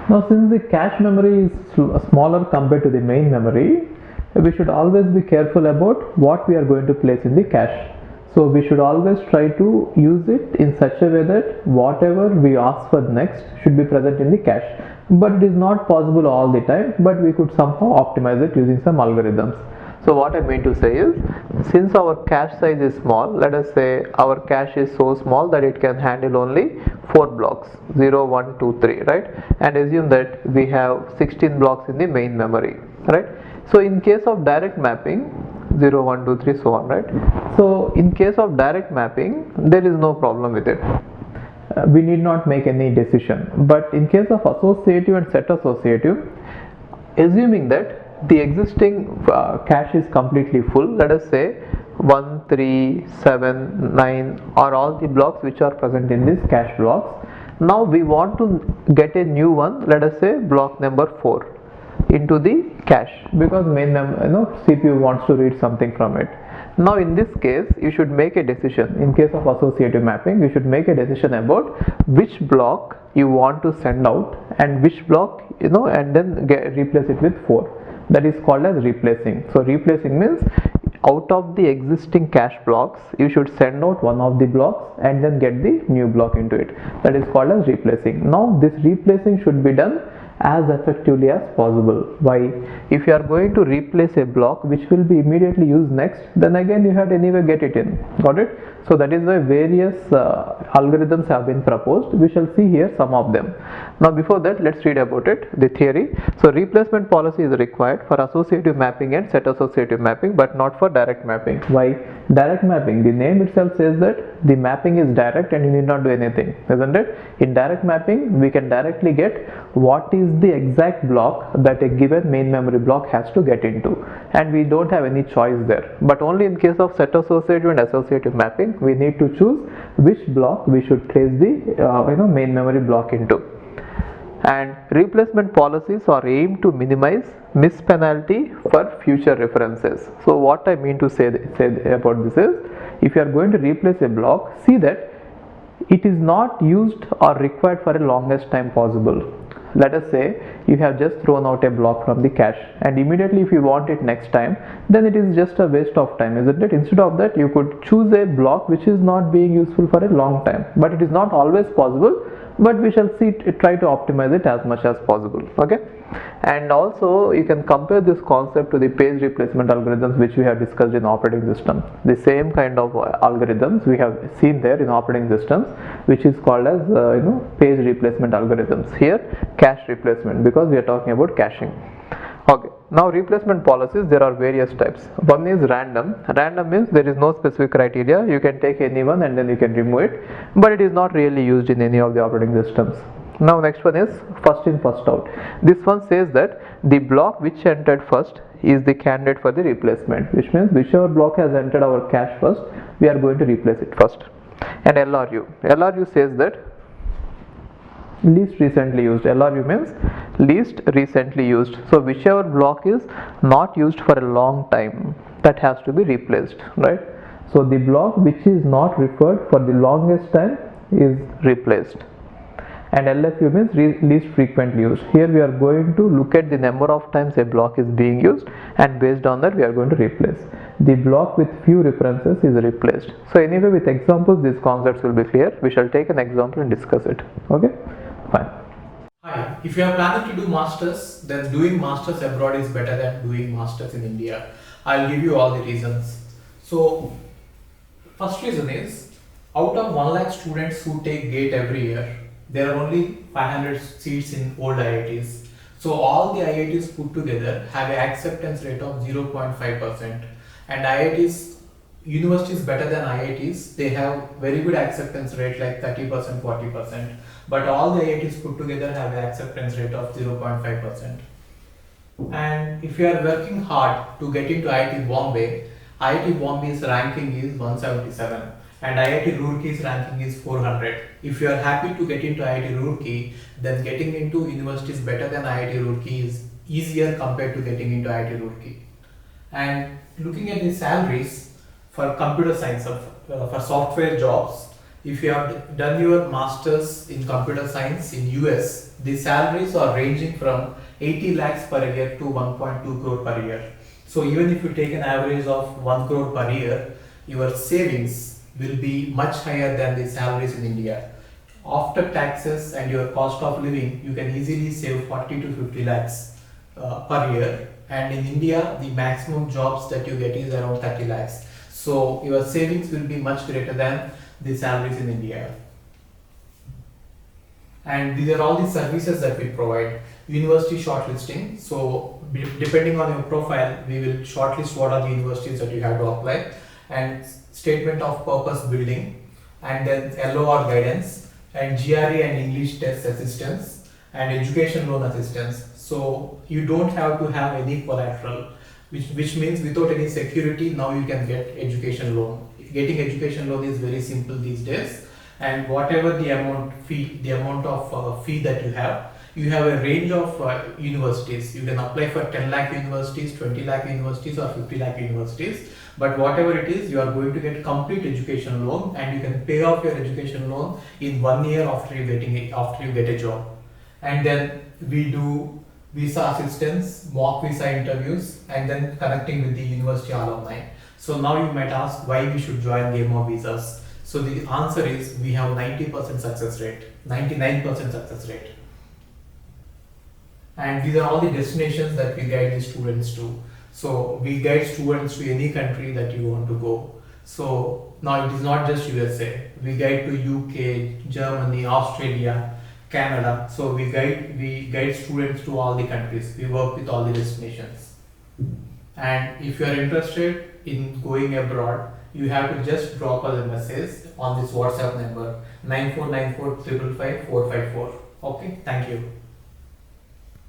Now, since the cache memory is smaller compared to the main memory, we should always be careful about what we are going to place in the cache. So we should always try to use it in such a way that whatever we ask for next should be present in the cache. But it is not possible all the time, but we could somehow optimize it using some algorithms. So what I mean to say is, since our cache size is small, let us say our cache is so small that it can handle only 4 blocks, 0, 1, 2, 3, right? And assume that we have 16 blocks in the main memory, right? So in case of direct mapping, 0, 1, 2, 3, so on, right? So in case of direct mapping, there is no problem with it. We need not make any decision. But in case of associative and set associative, assuming that the existing cache is completely full, let us say 1, 3, 7, 9 are all the blocks which are present in this cache blocks. Now we want to get a new one, let us say block number 4 into the cache, because main CPU wants to read something from it. Now in this case you should make a decision. In case of associative mapping, you should make a decision about which block you want to send out and which block, and then replace it with 4. That is called as replacing. So replacing means out of the existing cache blocks, you should send out one of the blocks and then get the new block into it. That is called as replacing. Now this replacing should be done as effectively as possible. Why? If you are going to replace a block which will be immediately used next, then again you have to anyway get it in. Got it? So that is why various algorithms have been proposed. We shall see here some of them. Now before that, let's read about it, the theory. So replacement policy is required for associative mapping and set associative mapping, but not for direct mapping. Why? Direct mapping, the name itself says that the mapping is direct and you need not do anything, isn't it? In direct mapping, we can directly get what is the exact block that a given main memory block has to get into, and we don't have any choice there. But only in case of set associative and associative mapping, we need to choose which block we should place the main memory block into. And replacement policies are aimed to minimize miss penalty for future references. So what I mean to say about this is, if you are going to replace a block, see that it is not used or required for a longest time possible. Let us say you have just thrown out a block from the cache, and immediately if you want it next time, then it is just a waste of time, isn't it? Instead of that, you could choose a block which is not being useful for a long time. But it is not always possible, but we shall try to optimize it as much as possible. Okay. And also you can compare this concept to the page replacement algorithms which we have discussed in operating system. The same kind of algorithms we have seen there in operating systems, which is called as page replacement algorithms. Here cache replacement, because we are talking about caching. Okay, now replacement policies, there are various types. One is random. Random means there is no specific criteria. You can take anyone and then you can remove it, but it is not really used in any of the operating systems. Now next one is first in first out. This one says that the block which entered first is the candidate for the replacement, which means whichever block has entered our cache first, we are going to replace it first. And LRU says that least recently used. LRU means least recently used. So whichever block is not used for a long time, that has to be replaced, right? So the block which is not referred for the longest time is replaced. And LFU means least frequently used. Here we are going to look at the number of times a block is being used, and based on that we are going to replace. The block with few references is replaced. So anyway, with examples these concepts will be clear. We shall take an example and discuss it. Okay, fine. Hi, if you are planning to do masters, then doing masters abroad is better than doing masters in India. I'll give you all the reasons. So first reason is, out of 1 lakh students who take GATE every year, there are only 500 seats in old IITs. So all the IITs put together have an acceptance rate of 0.5%, and IITs, universities better than IITs, they have very good acceptance rate like 30%, 40%, but all the IITs put together have an acceptance rate of 0.5%. And if you are working hard to get into IIT Bombay's ranking is 177. And IIT Roorkee's ranking is 400. If you are happy to get into IIT Roorkee, then getting into universities better than IIT Roorkee is easier compared to getting into IIT Roorkee. And looking at the salaries for computer science, for software jobs, if you have done your masters in computer science in US, the salaries are ranging from 80 lakhs per year to 1.2 crore per year. So even if you take an average of 1 crore per year, your savings will be much higher than the salaries in India. After taxes and your cost of living, you can easily save 40 to 50 lakhs per year. And in India, the maximum jobs that you get is around 30 lakhs. So your savings will be much greater than the salaries in India. And these are all the services that we provide. University shortlisting. So depending on your profile, we will shortlist what are the universities that you have to apply, and statement of purpose building, and then LOR guidance, and GRE and English test assistance, and education loan assistance. So you don't have to have any collateral, which means without any security, now you can get education loan. Getting education loan is very simple these days, and whatever the amount of fee that you have a range of universities. You can apply for 10 lakh universities, 20 lakh universities, or 50 lakh universities. But whatever it is, you are going to get complete education loan, and you can pay off your education loan in 1 year after you get a job. And then we do visa assistance, mock visa interviews, and then connecting with the university alumni. So now you might ask why we should join Game of Visas. So the answer is we have 90% success rate, 99% success rate. And these are all the destinations that we guide the students to. So we guide students to any country that you want to go. So now it is not just USA. We guide to UK, Germany, Australia, Canada. So we guide students to all the countries. We work with all the destinations. And if you are interested in going abroad, you have to just drop us a message on this WhatsApp number 9494 555 454. Okay, thank you.